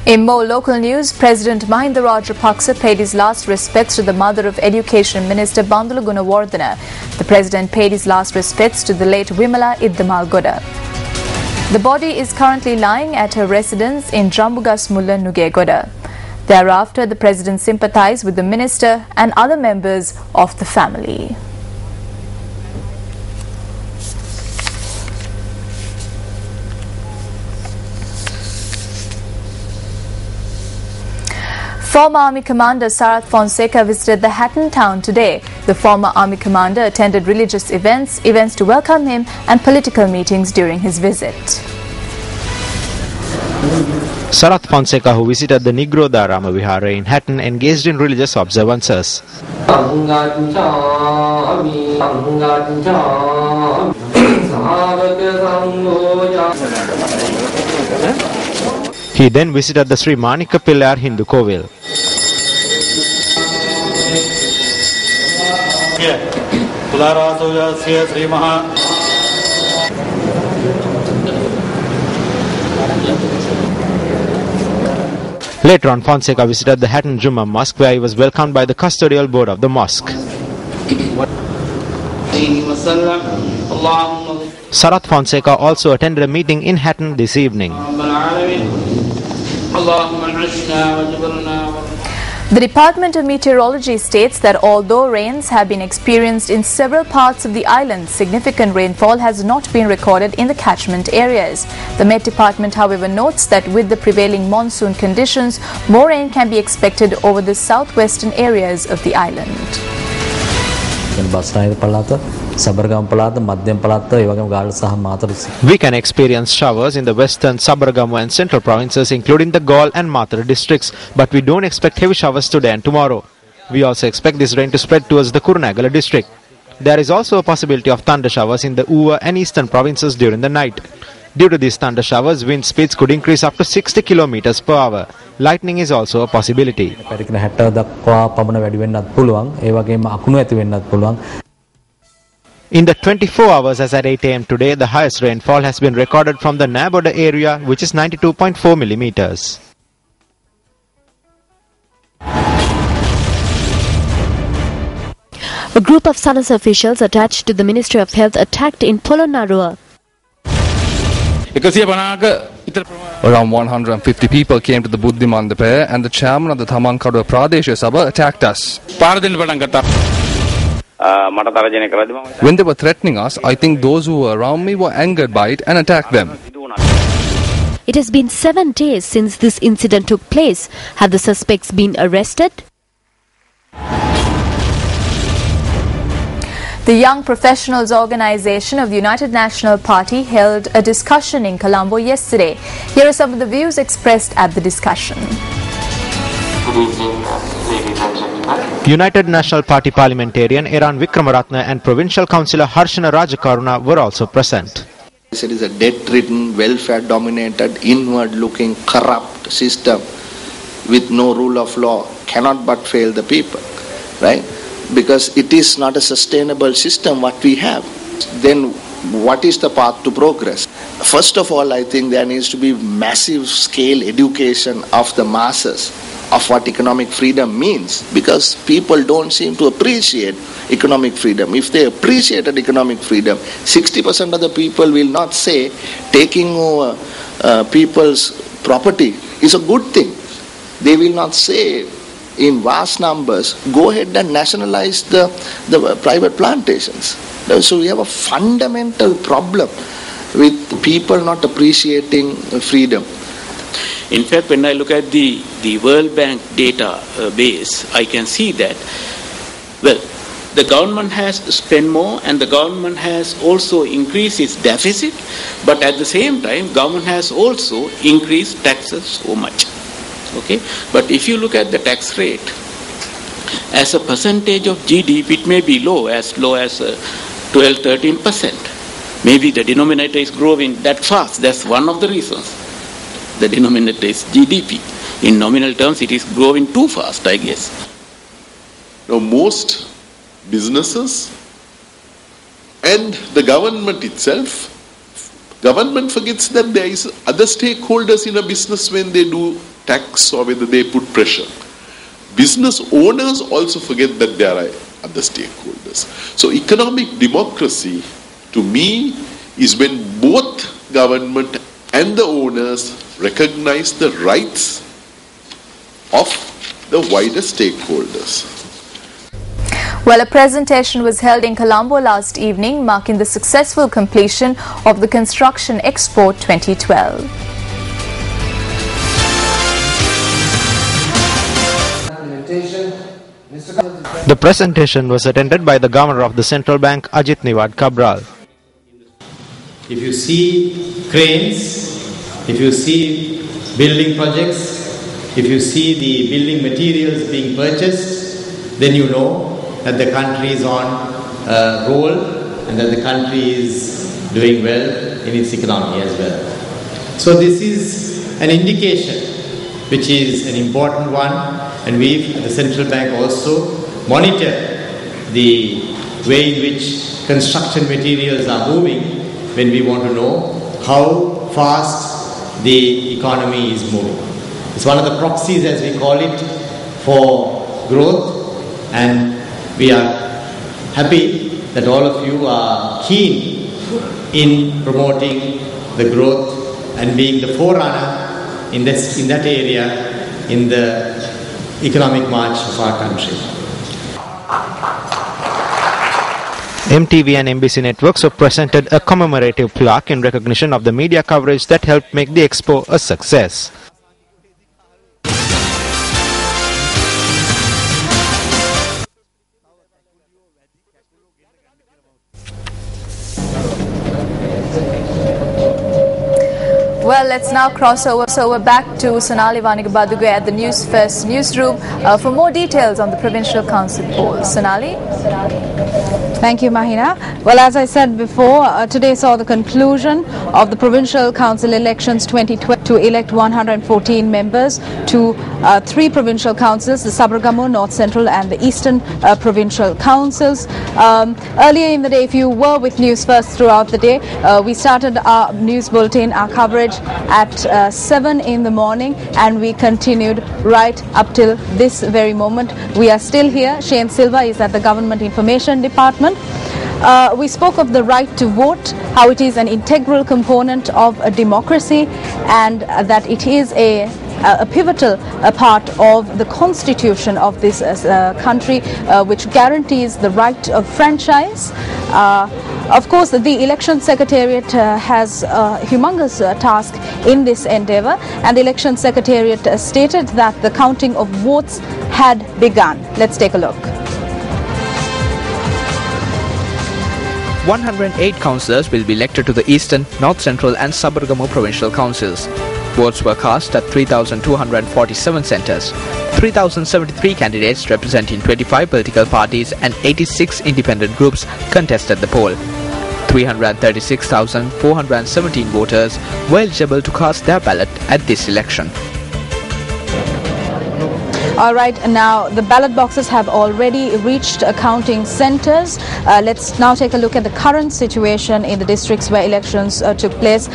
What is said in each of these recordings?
In more local news, President Mahinda Rajapaksa paid his last respects to the mother of Education Minister Bandula Gunawardena. The President paid his last respects to the late Wimala Iddamalgoda. The body is currently lying at her residence in Jambugasmulla Nugegoda. Thereafter, the President sympathized with the minister and other members of the family. Former Army Commander Sarath Fonseca visited the Hatton town today. The former Army Commander attended religious events to welcome him, and political meetings during his visit. Sarath Fonseca, who visited the Negro Dharma Vihara in Hatton, engaged in religious observances. He then visited the Sri Manika Pillar Hindu Kovil. Later on, Fonseca visited the Hatton Jummah Mosque, where he was welcomed by the custodial board of the mosque. Sarath Fonseca also attended a meeting in Hatton this evening. The Department of Meteorology states that although rains have been experienced in several parts of the island, significant rainfall has not been recorded in the catchment areas. The Met Department, however, notes that with the prevailing monsoon conditions, more rain can be expected over the southwestern areas of the island. We can experience showers in the western, Sabaragamu and central provinces, including the Gaul and Matara districts, but we don't expect heavy showers today and tomorrow. We also expect this rain to spread towards the Kurunegala district. There is also a possibility of thunder showers in the Uva and eastern provinces during the night. Due to these thunder showers, wind speeds could increase up to 60 km per hour. Lightning is also a possibility. In the 24 hours as at 8 am today, the highest rainfall has been recorded from the Naboda area, which is 92.4 millimeters. A group of SANAS officials attached to the Ministry of Health attacked in Polonnaruwa. Around 150 people came to the Buddhi Mandapa, and the chairman of the Thamankaduwa Pradesha Sabha attacked us. When they were threatening us, I think those who were around me were angered by it and attacked them. It has been 7 days since this incident took place. Have the suspects been arrested? The Young Professionals Organization of the United National Party held a discussion in Colombo yesterday. Here are some of the views expressed at the discussion. Good evening, ladies and gentlemen. United National Party parliamentarian Iran Vikramaratne and Provincial Councillor Harshana Rajakaruna were also present. It is a debt-ridden, welfare-dominated, inward-looking, corrupt system with no rule of law cannot but fail the people, right? Because it is not a sustainable system what we have. Then what is the path to progress? First of all, I think there needs to be massive scale education of the masses of what economic freedom means, because people don't seem to appreciate economic freedom. If they appreciated economic freedom, 60% of the people will not say taking over people's property is a good thing. They will not say in vast numbers, go ahead and nationalize the private plantations. So we have a fundamental problem with people not appreciating freedom. In fact, when I look at the World Bank data base, I can see that, well, the government has spent more and the government has also increased its deficit, but at the same time, government has also increased taxes so much. Okay, but if you look at the tax rate as a percentage of GDP, it may be low as 12-13%. Maybe the denominator is growing that fast. That's one of the reasons. The denominator is GDP. In nominal terms, it is growing too fast, I guess. Now, most businesses and the government itself, government forgets that there is other stakeholders in a business when they do tax or whether they put pressure. Business owners also forget that there are other stakeholders. So economic democracy, to me, is when both government and the owners recognize the rights of the wider stakeholders. Well, a presentation was held in Colombo last evening, marking the successful completion of the Construction Expo 2012. The presentation was attended by the Governor of the Central Bank, Ajit Niwad Cabral. If you see cranes, if you see building projects, if you see the building materials being purchased, then you know that the country is on a roll and that the country is doing well in its economy as well. So this is an indication which is an important one, and we at the Central Bank also monitor the way in which construction materials are moving when we want to know how fast the economy is moving. It's one of the proxies, as we call it, for growth, and we are happy that all of you are keen in promoting the growth and being the forerunner in that area in the economic march of our country. MTV and MBC networks have presented a commemorative plaque in recognition of the media coverage that helped make the expo a success. Well, let's now cross over back to Sonali Vanigabadugu at the News First newsroom for more details on the Provincial Council poll. Sonali? Thank you, Mahina. Well, as I said before, today saw the conclusion of the Provincial Council elections 2012 to elect 114 members to 3 provincial councils, the Sabaragamu, North Central and the Eastern provincial councils. Earlier in the day, if you were with News First throughout the day, we started our news bulletin, our coverage at 7 in the morning, and we continued right up till this very moment. We are still here. Shane Silva is at the Government Information Department. We spoke of the right to vote, how it is an integral component of a democracy, and that it is a pivotal part of the constitution of this country, which guarantees the right of franchise. Of course, the election secretariat has a humongous task in this endeavor, and the election secretariat stated that the counting of votes had begun. Let's take a look. 108 councillors will be elected to the Eastern, North Central and Sabaragamu provincial councils. Votes were cast at 3,247 centres. 3,073 candidates representing 25 political parties and 86 independent groups contested the poll. 336,417 voters were eligible to cast their ballot at this election. All right, now the ballot boxes have already reached counting centres. Let's now take a look at the current situation in the districts where elections took place.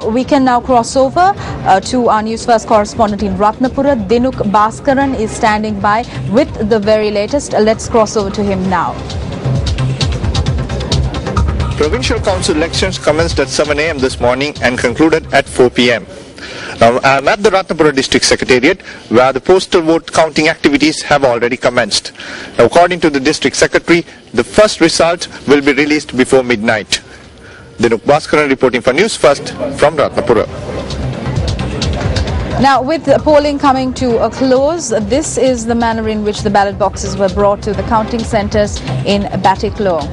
We can now cross over to our News First correspondent in Ratnapura. Dinuk Bhaskaran is standing by with the very latest. Let's cross over to him now. Provincial Council elections commenced at 7 a.m. this morning and concluded at 4 p.m. Now, I'm at the Ratnapura District Secretariat, where the postal vote counting activities have already commenced. Now, according to the District Secretary, the first result will be released before midnight. Dinuk Bhaskaran reporting for News First from Ratnapura. Now, with the polling coming to a close, this is the manner in which the ballot boxes were brought to the counting centres in Batiklo.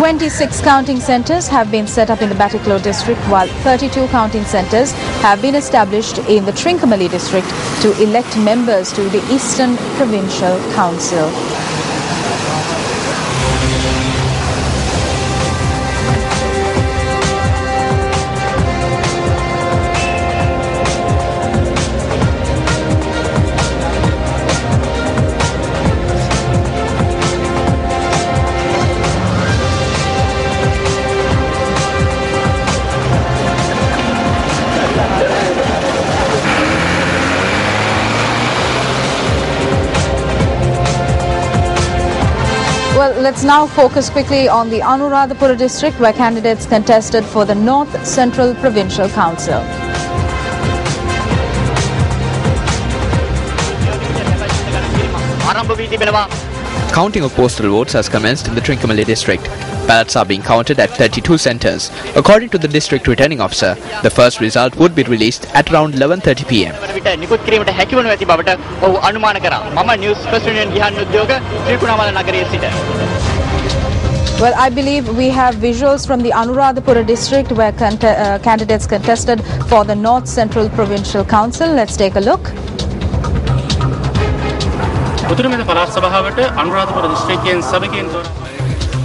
26 counting centres have been set up in the Batiklo district, while 32 counting centres have been established in the Trincomalee district to elect members to the Eastern Provincial Council. Well, let's now focus quickly on the Anuradhapura district, where candidates contested for the North Central Provincial Council. Counting of postal votes has commenced in the Trincomalee district. Ballots are being counted at 32 centres. According to the district returning officer, the first result would be released at around 11:30 p.m. Well, I believe we have visuals from the Anuradhapura district, where candidates contested for the North Central Provincial Council. Let's take a look.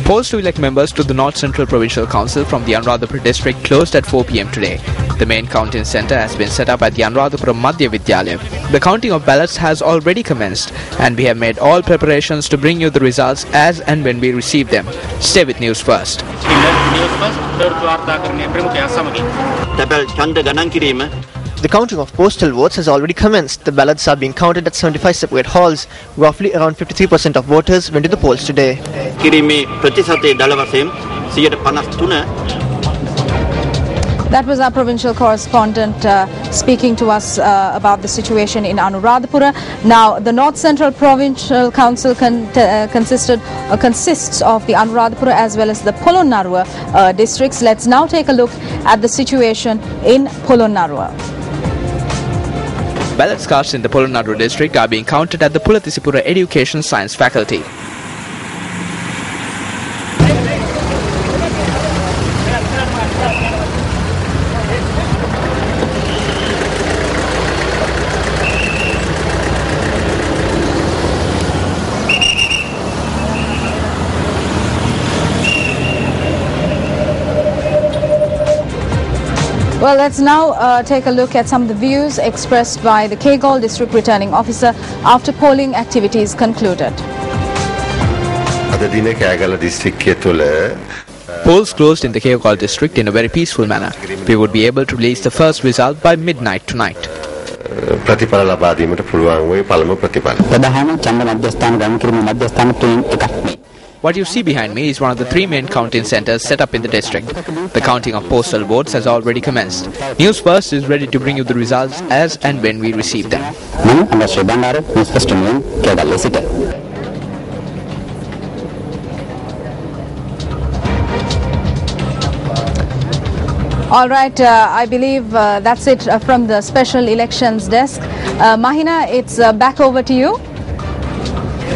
Polls to elect members to the North Central Provincial Council from the Anuradhapura district closed at 4 p.m. today. The main counting centre has been set up at the Anuradhapura Madhya Vidyalaya. The counting of ballots has already commenced, and we have made all preparations to bring you the results as and when we receive them. Stay with News First. The counting of postal votes has already commenced. The ballots are being counted at 75 separate halls. Roughly around 53% of voters went to the polls today. That was our provincial correspondent speaking to us about the situation in Anuradhapura. Now, the North Central Provincial Council consists of the Anuradhapura as well as the Polonnaruwa districts. Let's now take a look at the situation in Polonnaruwa. Ballots cast in the Polonnaruwa district are being counted at the Pulatisipura Education Science Faculty. Well, let's now take a look at some of the views expressed by the Kegol District Returning Officer after polling activities concluded. Polls closed in the Kegol district in a very peaceful manner. We would be able to release the first result by midnight tonight. What you see behind me is one of the three main counting centres set up in the district. The counting of postal votes has already commenced. News First is ready to bring you the results as and when we receive them. All right, I believe that's it from the Special Elections Desk. Mahina, it's back over to you.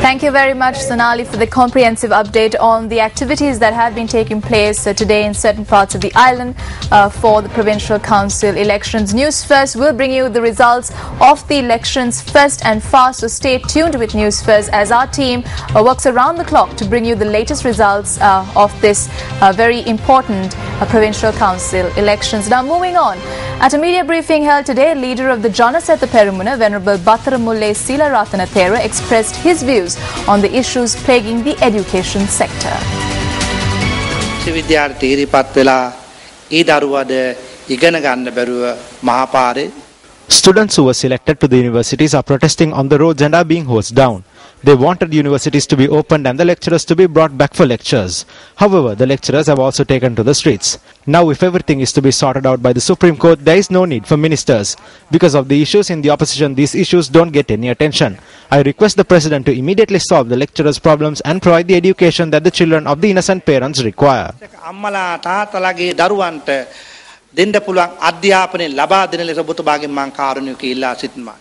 Thank you very much, Sonali, for the comprehensive update on the activities that have been taking place today in certain parts of the island for the Provincial Council elections. News First will bring you the results of the elections first and fast, so stay tuned with News First as our team works around the clock to bring you the latest results of this very important Provincial Council elections. Now, moving on. At a media briefing held today, leader of the Janasatha Perumuna, Venerable Batharamulle Seelaratana Thera, expressed his views on the issues plaguing the education sector. Students who were selected to the universities are protesting on the roads and are being hosed down. They wanted universities to be opened and the lecturers to be brought back for lectures. However, the lecturers have also taken to the streets. Now, if everything is to be sorted out by the Supreme Court, there is no need for ministers. Because of the issues in the opposition, these issues don't get any attention. I request the President to immediately solve the lecturers' problems and provide the education that the children of the innocent parents require. දෙන්න පුළුවන් අධ්‍යාපනය ලබා දෙන ලෙස ඔබතුමාගෙන් මම කාරුණිකව ඉල්ලා සිටිනවා.